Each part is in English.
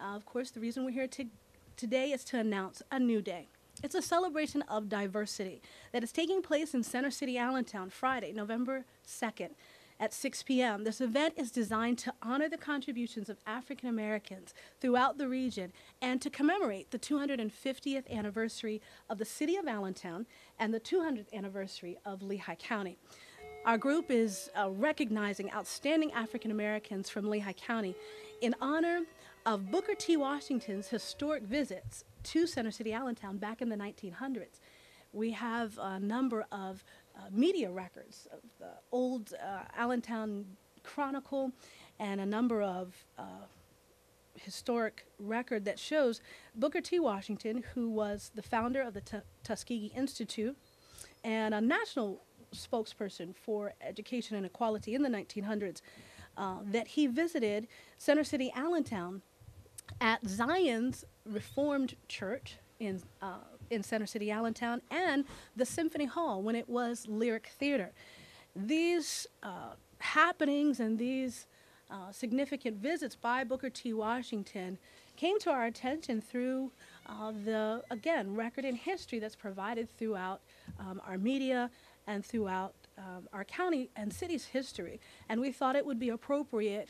Of course, the reason we're here today is to announce a new day. It's a celebration of diversity that is taking place in Center City, Allentown, Friday, November 2nd at 6 p.m. This event is designed to honor the contributions of African Americans throughout the region and to commemorate the 250th anniversary of the City of Allentown and the 200th anniversary of Lehigh County. Our group is recognizing outstanding African Americans from Lehigh County in honor of Booker T. Washington's historic visits to Center City, Allentown back in the 1900s. We have a number of media records of the old Allentown Chronicle and a number of historic record that shows Booker T. Washington, who was the founder of the Tuskegee Institute and a national spokesperson for education and equality in the 1900s, that he visited Center City, Allentown at Zion's Reformed Church in Center City, Allentown, and the Symphony Hall when it was Lyric Theater. These happenings and these significant visits by Booker T. Washington came to our attention through the, again, record and history that's provided throughout our media and throughout our county and city's history. And we thought it would be appropriate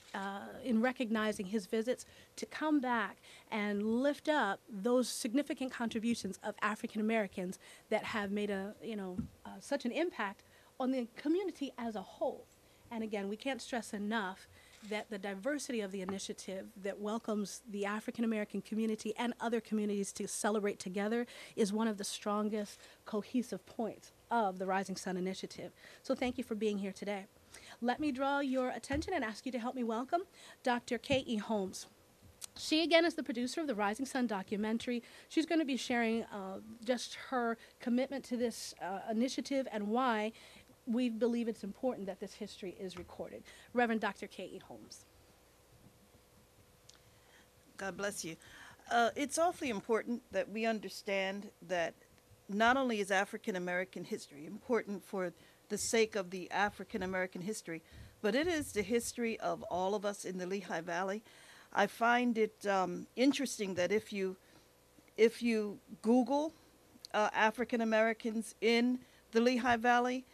in recognizing his visits to come back and lift up those significant contributions of African Americans that have made such an impact on the community as a whole. And again, we can't stress enough that the diversity of the initiative that welcomes the African American community and other communities to celebrate together is one of the strongest cohesive points of the Rising Sun Initiative. So thank you for being here today. Let me draw your attention and ask you to help me welcome Dr. K.E. Holmes. She, again, is the producer of the Rising Sun documentary. She's going to be sharing just her commitment to this initiative and why we believe it's important that this history is recorded. Reverend Dr. K.E. Holmes. God bless you. It's awfully important that we understand that not only is African American history important for the sake of the African American history, but it is the history of all of us in the Lehigh Valley. I find it interesting that if you Google African Americans in the Lehigh Valley,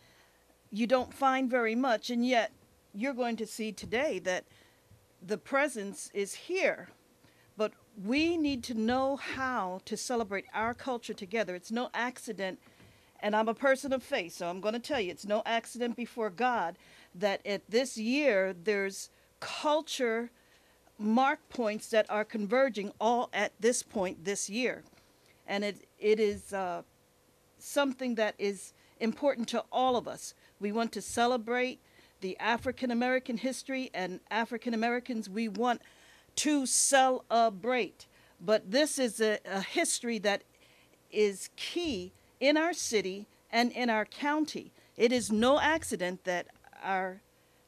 you don't find very much, and yet you're going to see today that the presence is here. But we need to know how to celebrate our culture together. It's no accident, and I'm a person of faith, so I'm going to tell you, it's no accident before God that at this year there's culture mark points that are converging all at this point this year. And it is something that is important to all of us. We want to celebrate the African American history, and African Americans we want to celebrate. But this is a history that is key in our city and in our county. It is no accident that our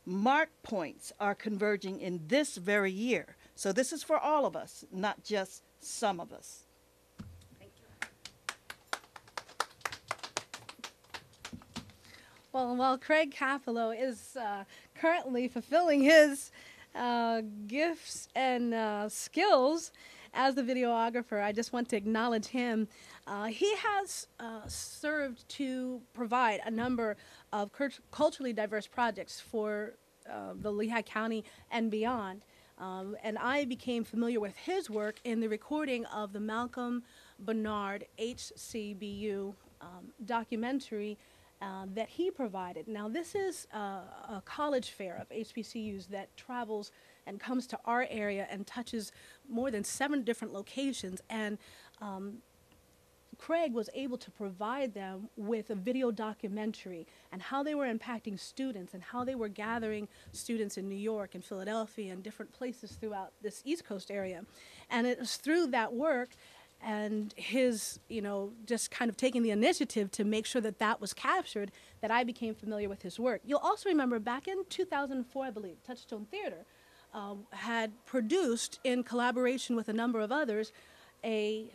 mark points are converging in this very year. So this is for all of us, not just some of us. Well, while Craig Capello is currently fulfilling his gifts and skills as the videographer, I just want to acknowledge him. He has served to provide a number of culturally diverse projects for the Lehigh County and beyond. And I became familiar with his work in the recording of the Malcolm Bernard HCBU documentary that he provided. Now, this is a college fair of HBCUs that travels and comes to our area and touches more than 7 different locations. And Craig was able to provide them with a video documentary and how they were impacting students and how they were gathering students in New York and Philadelphia and different places throughout this East Coast area. And it was through that work and his, just kind of taking the initiative to make sure that that was captured, that I became familiar with his work. You'll also remember back in 2004, I believe, Touchstone Theater had produced, in collaboration with a number of others, a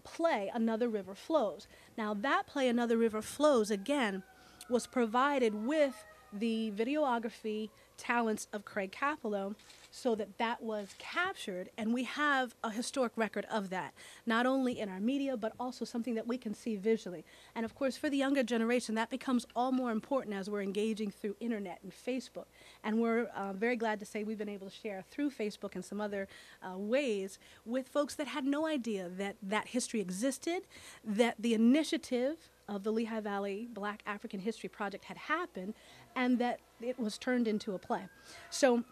play, Another River Flows. Now that play, Another River Flows, again, was provided with the videography talents of Craig Capello so that that was captured, and we have a historic record of that, not only in our media but also something that we can see visually. And of course, for the younger generation, that becomes all more important as we're engaging through internet and Facebook. And we're very glad to say we've been able to share through Facebook and some other ways with folks that had no idea that that history existed, that the initiative of the Lehigh Valley Black African History Project had happened, and that it was turned into a play. So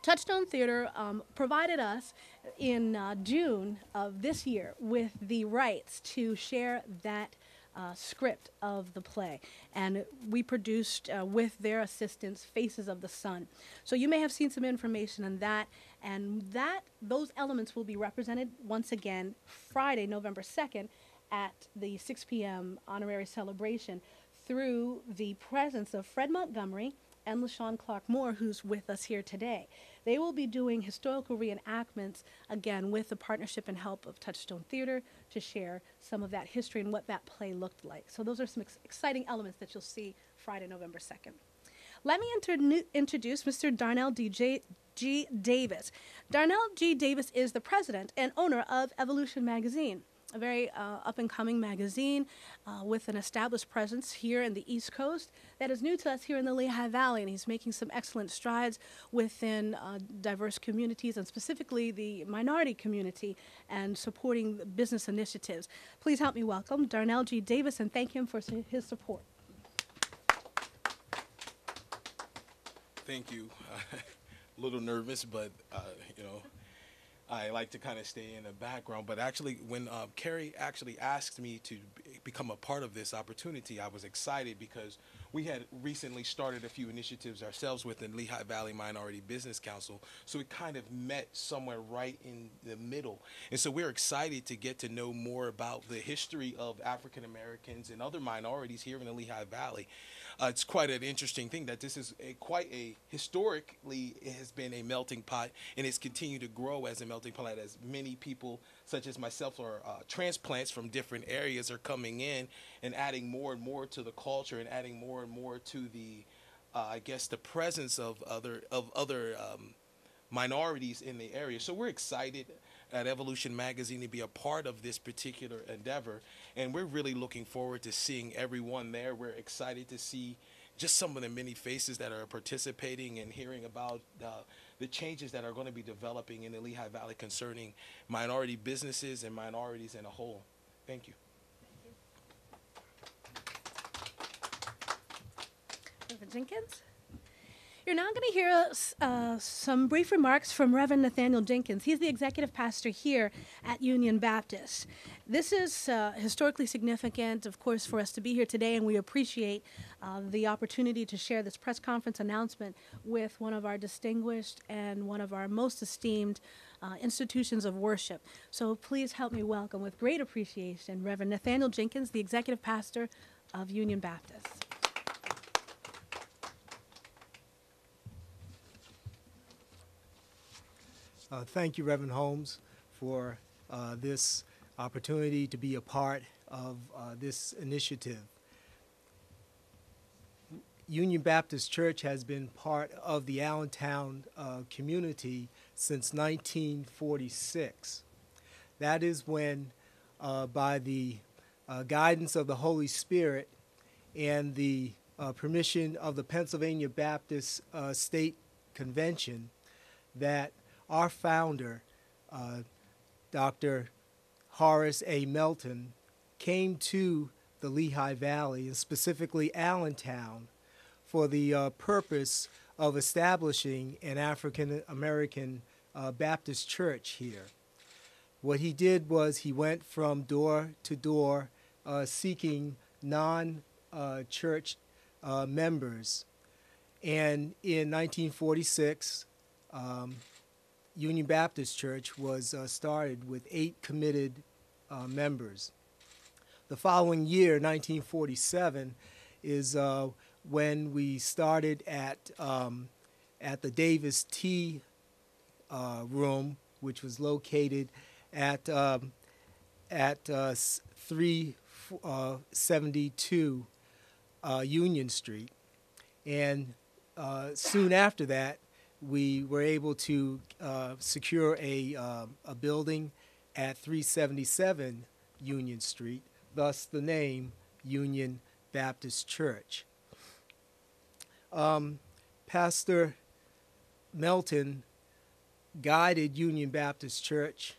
Touchstone Theater provided us in June of this year with the rights to share that script of the play, and we produced with their assistance Faces of the Sun. So you may have seen some information on that, and those elements will be represented once again Friday, November 2nd at the 6 p.m. honorary celebration through the presence of Fred Montgomery and LaShawn Clark-Moore, who's with us here today. They will be doing historical reenactments, again, with the partnership and help of Touchstone Theater to share some of that history and what that play looked like. So those are some exciting elements that you'll see Friday, November 2nd. Let me introduce Mr. Darnell G. Davis. Darnell G. Davis is the president and owner of Evolution Magazine, a very up-and-coming magazine with an established presence here in the East Coast that is new to us here in the Lehigh Valley, and he's making some excellent strides within diverse communities, and specifically the minority community, and supporting business initiatives. Please help me welcome Darnell G. Davis and thank him for his support. Thank you. A little nervous, but you know, I like to kind of stay in the background. But actually, when Carrie actually asked me to become a part of this opportunity, I was excited because we had recently started a few initiatives ourselves within Lehigh Valley Minority Business Council. So it kind of met somewhere right in the middle. And so we're excited to get to know more about the history of African Americans and other minorities here in the Lehigh Valley. It's quite an interesting thing that this is historically, it has been a melting pot, and it's continued to grow as a melting pot as many people, such as myself, or transplants from different areas are coming in and adding more and more to the culture and adding more and more to the, I guess, the presence of other minorities in the area. So we're excited at Evolution Magazine to be a part of this particular endeavor, and we're really looking forward to seeing everyone there. We're excited to see just some of the many faces that are participating and hearing about the changes that are going to be developing in the Lehigh Valley concerning minority businesses and minorities in a whole. Thank you. Reverend Jenkins? You're now going to hear some brief remarks from Reverend Nathaniel Jenkins. He's the executive pastor here at Union Baptist. This is historically significant, of course, for us to be here today, and we appreciate the opportunity to share this press conference announcement with one of our distinguished and one of our most esteemed institutions of worship. So please help me welcome, with great appreciation, Reverend Nathaniel Jenkins, the executive pastor of Union Baptist. Thank you, Reverend Holmes, for this opportunity to be a part of this initiative. Union Baptist Church has been part of the Allentown community since 1946. That is when, by the guidance of the Holy Spirit and the permission of the Pennsylvania Baptist State Convention, that our founder, Dr. Horace A. Melton, came to the Lehigh Valley, and specifically Allentown, for the purpose of establishing an African American Baptist church here. What he did was he went from door to door seeking non-church members. And in 1946, Union Baptist Church was started with 8 committed members. The following year, 1947, is when we started at the Davis Tea Room, which was located at 372 Union Street. And soon after that, we were able to secure a building at 377 Union Street, thus the name Union Baptist Church. Pastor Melton guided Union Baptist Church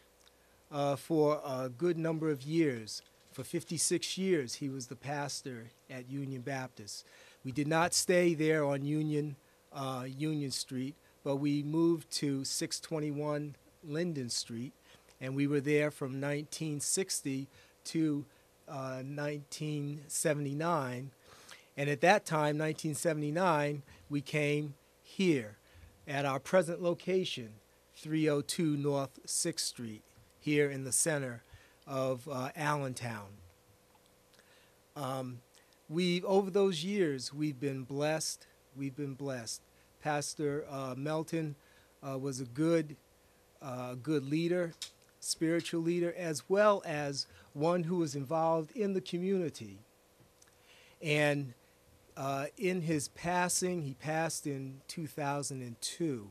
for a good number of years. For 56 years, he was the pastor at Union Baptist. We did not stay there on Union Street, but we moved to 621 Linden Street, and we were there from 1960 to 1979. And at that time, 1979, we came here at our present location, 302 North 6th Street, here in the center of Allentown. Over those years, we've been blessed. We've been blessed. Pastor Melton was a good leader, spiritual leader, as well as one who was involved in the community. And in his passing, he passed in 2002.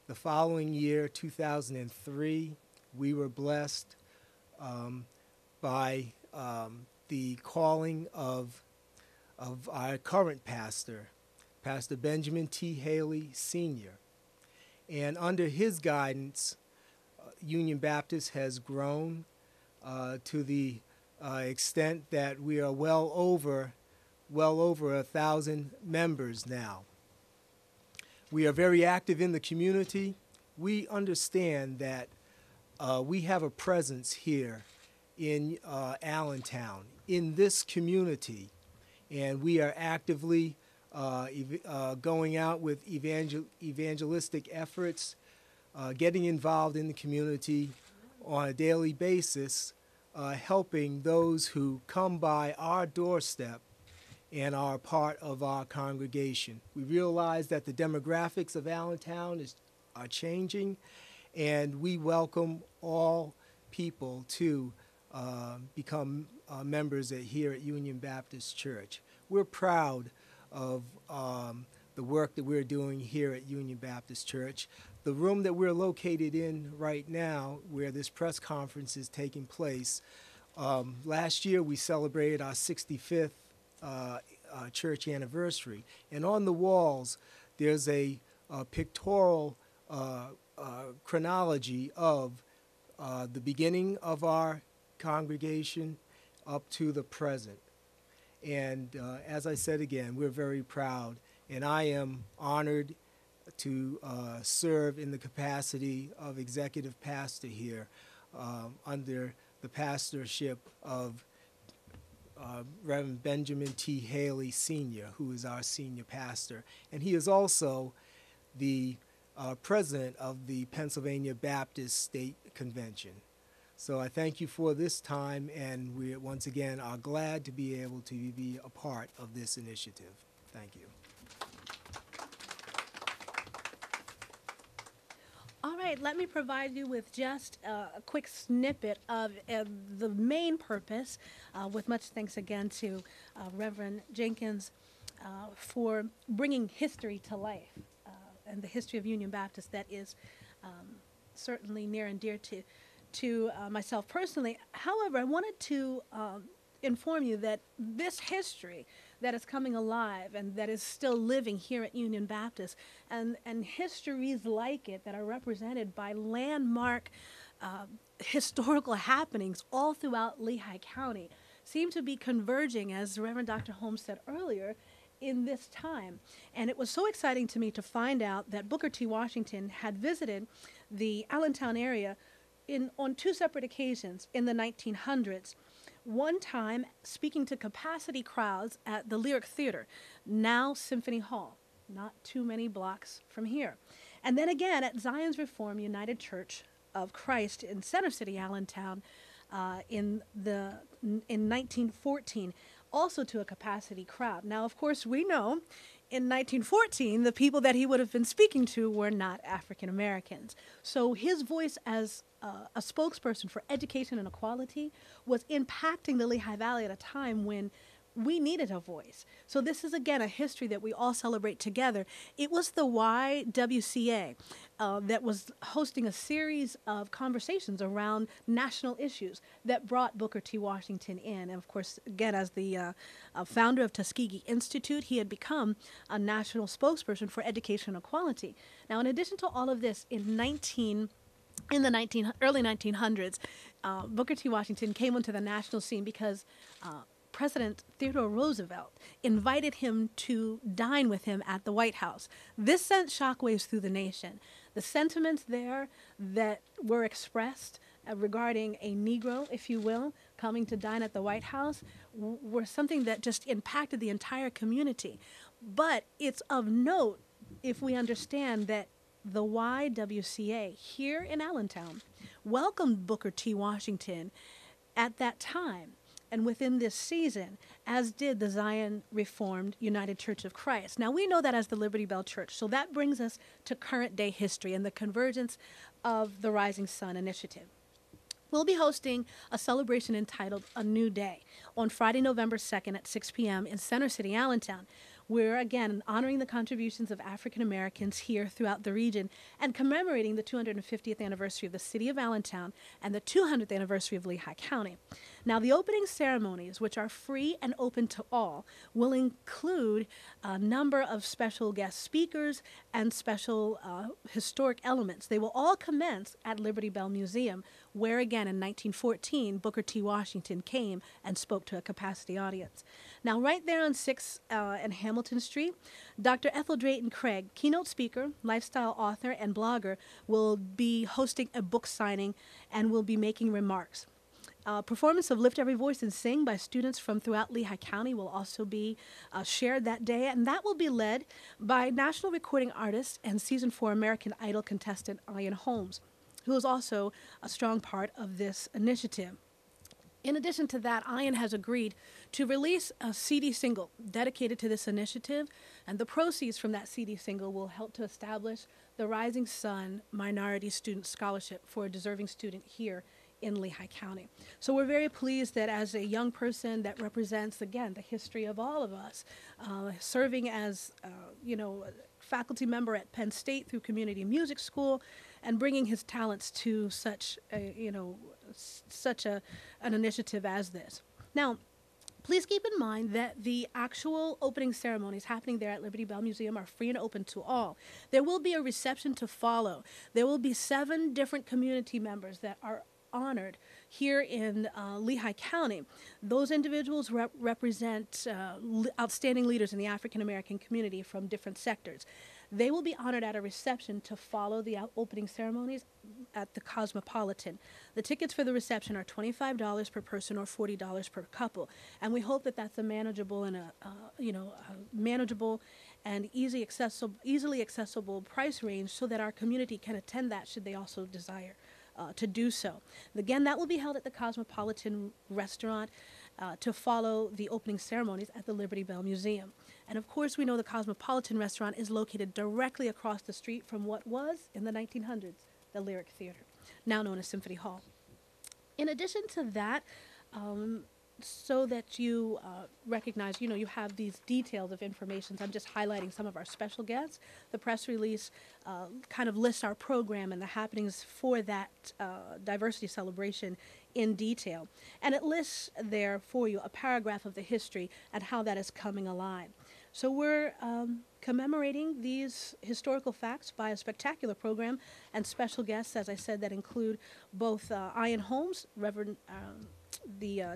The following year, 2003, we were blessed by the calling of our current pastor, Pastor Benjamin T. Haley, Sr. And under his guidance, Union Baptist has grown to the extent that we are well over 1,000 members now. We are very active in the community. We understand that we have a presence here in Allentown, in this community, and we are actively going out with evangelistic efforts, getting involved in the community on a daily basis, helping those who come by our doorstep and are part of our congregation. We realize that the demographics of Allentown are changing, and we welcome all people to become members here at Union Baptist Church. We're proud of the work that we're doing here at Union Baptist Church. The room that we're located in right now, where this press conference is taking place, last year we celebrated our 65th church anniversary, and on the walls there's a pictorial chronology of the beginning of our congregation up to the present. And as I said again, we're very proud, and I am honored to serve in the capacity of executive pastor here under the pastorship of Reverend Benjamin T. Haley, Sr., who is our senior pastor. And he is also the president of the Pennsylvania Baptist State Convention. So I thank you for this time, and we once again are glad to be able to be a part of this initiative. Thank you. All right, let me provide you with just a quick snippet of the main purpose, with much thanks again to Reverend Jenkins for bringing history to life, and the history of Union Baptist that is certainly near and dear to myself personally. However, I wanted to inform you that this history that is coming alive and that is still living here at Union Baptist, and histories like it that are represented by landmark historical happenings all throughout Lehigh County, seem to be converging, as Reverend Dr. Holmes said earlier, in this time. And it was so exciting to me to find out that Booker T. Washington had visited the Allentown area on two separate occasions in the 1900s. One time speaking to capacity crowds at the Lyric Theater, now Symphony Hall, not too many blocks from here. And then again at Zion's Reformed United Church of Christ in Center City, Allentown, in 1914, also to a capacity crowd. Now, of course, we know in 1914, the people that he would have been speaking to were not African Americans. So his voice as a spokesperson for education and equality was impacting the Lehigh Valley at a time when we needed a voice. So this is, again, a history that we all celebrate together. It was the YWCA that was hosting a series of conversations around national issues that brought Booker T. Washington in. And of course, again, as the founder of Tuskegee Institute, he had become a national spokesperson for education equality. Now, in addition to all of this, in the early 1900s, Booker T. Washington came onto the national scene because President Theodore Roosevelt invited him to dine with him at the White House. This sent shockwaves through the nation. The sentiments there that were expressed regarding a Negro, if you will, coming to dine at the White House were something that just impacted the entire community. But it's of note if we understand that the YWCA here in Allentown welcomed Booker T. Washington at that time and within this season, as did the Zion Reformed United Church of Christ. Now, we know that as the Liberty Bell Church, so that brings us to current day history and the convergence of the Rising Sun Initiative. We'll be hosting a celebration entitled A New Day on Friday, November 2nd at 6 p.m. in Center City, Allentown. We're, again, honoring the contributions of African Americans here throughout the region and commemorating the 250th anniversary of the City of Allentown and the 200th anniversary of Lehigh County. Now, the opening ceremonies, which are free and open to all, will include a number of special guest speakers and special historic elements. They will all commence at Liberty Bell Museum, where, again, in 1914, Booker T. Washington came and spoke to a capacity audience. Now, right there on 6th and Hamilton Street, Dr. Ethel Drayton Craig, keynote speaker, lifestyle author, and blogger, will be hosting a book signing and will be making remarks. Performance of Lift Every Voice and Sing by students from throughout Lehigh County will also be shared that day, and that will be led by national recording artist and Season 4 American Idol contestant Ian Holmes, who is also a strong part of this initiative. In addition to that, Ian has agreed to release a CD single dedicated to this initiative, and the proceeds from that CD single will help to establish the Rising Sun Minority Student Scholarship for a deserving student here in Lehigh County. So we're very pleased that as a young person that represents, again, the history of all of us, serving as, faculty member at Penn State through Community Music School, and bringing his talents to such an initiative as this. Now, please keep in mind that the actual opening ceremonies happening there at Liberty Bell Museum are free and open to all. There will be a reception to follow. There will be 7 different community members that are honored here in Lehigh County. Those individuals represent outstanding leaders in the African American community from different sectors. They will be honored at a reception to follow the opening ceremonies at the Cosmopolitan. The tickets for the reception are $25 per person or $40 per couple, and we hope that that's a manageable and manageable and easily accessible price range so that our community can attend that should they also desire to do so. Again, that will be held at the Cosmopolitan Restaurant to follow the opening ceremonies at the Liberty Bell Museum. And of course, we know the Cosmopolitan Restaurant is located directly across the street from what was, in the 1900s, the Lyric Theater, now known as Symphony Hall. In addition to that, so that you recognize, you have these details of information. So I'm just highlighting some of our special guests. The press release kind of lists our program and the happenings for that diversity celebration in detail. And it lists there for you a paragraph of the history and how that is coming alive. So we're commemorating these historical facts by a spectacular program and special guests, as I said, that include both Ian Holmes, Reverend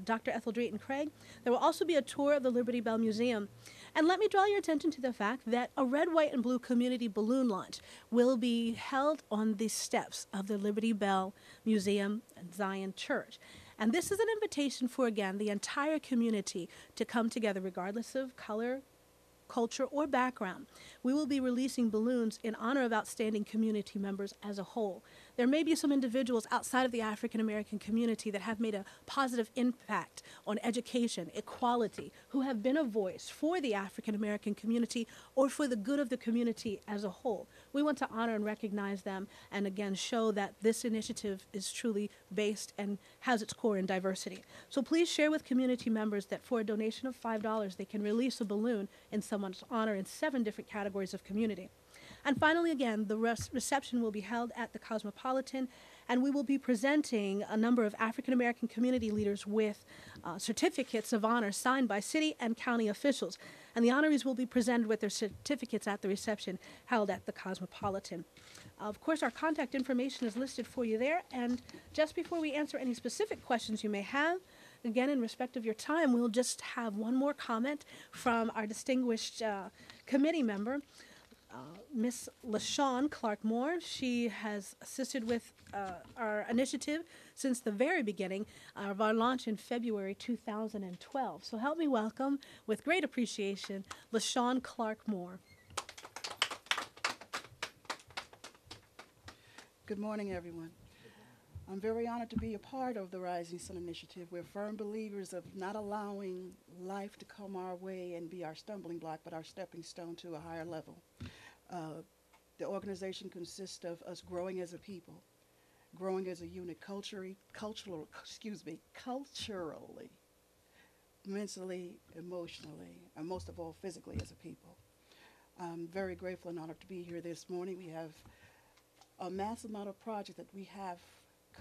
Dr. Ethel Drayton Craig. There will also be a tour of the Liberty Bell Museum. And let me draw your attention to the fact that a red, white, and blue community balloon launch will be held on the steps of the Liberty Bell Museum and Zion Church. And this is an invitation for, again, the entire community to come together regardless of color, culture, or background. We will be releasing balloons in honor of outstanding community members as a whole. there may be some individuals outside of the African American community that have made a positive impact on education, equality, who have been a voice for the African American community or for the good of the community as a whole. We want to honor and recognize them and again show that this initiative is truly based and has its core in diversity. So please share with community members that for a donation of $5, they can release a balloon in someone's honor in 7 different categories of community. And finally, again, the reception will be held at the Cosmopolitan, and we will be presenting a number of African American community leaders with certificates of honor signed by city and county officials. And the honorees will be presented with their certificates at the reception held at the Cosmopolitan. Of course, our contact information is listed for you there. And just before we answer any specific questions you may have, again, in respect of your time, we'll just have one more comment from our distinguished committee member, Miss LaShawn Clark-Moore. She has assisted with our initiative since the very beginning of our launch in February 2012. So help me welcome, with great appreciation, LaShawn Clark-Moore. Good morning, everyone. I'm very honored to be a part of the Rising Sun Initiative. We're firm believers of not allowing life to come our way and be our stumbling block, but our stepping stone to a higher level. The organization consists of us growing as a people, growing as a unit culturally, mentally, emotionally, and most of all physically as a people. I'm very grateful and honored to be here this morning. We have a massive amount of projects that we have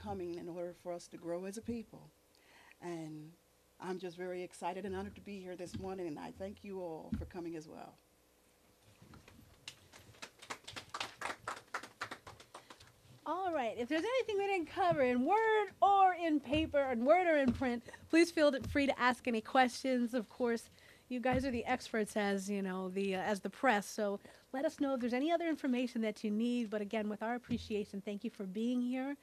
coming in order for us to grow as a people. And I'm just very excited and honored to be here this morning, and I thank you all for coming as well. All right, if there's anything we didn't cover in word or in paper, in word or in print, please feel free to ask any questions. Of course, you guys are the experts as, you know, as the press, so let us know if there's any other information that you need. But again, with our appreciation, thank you for being here.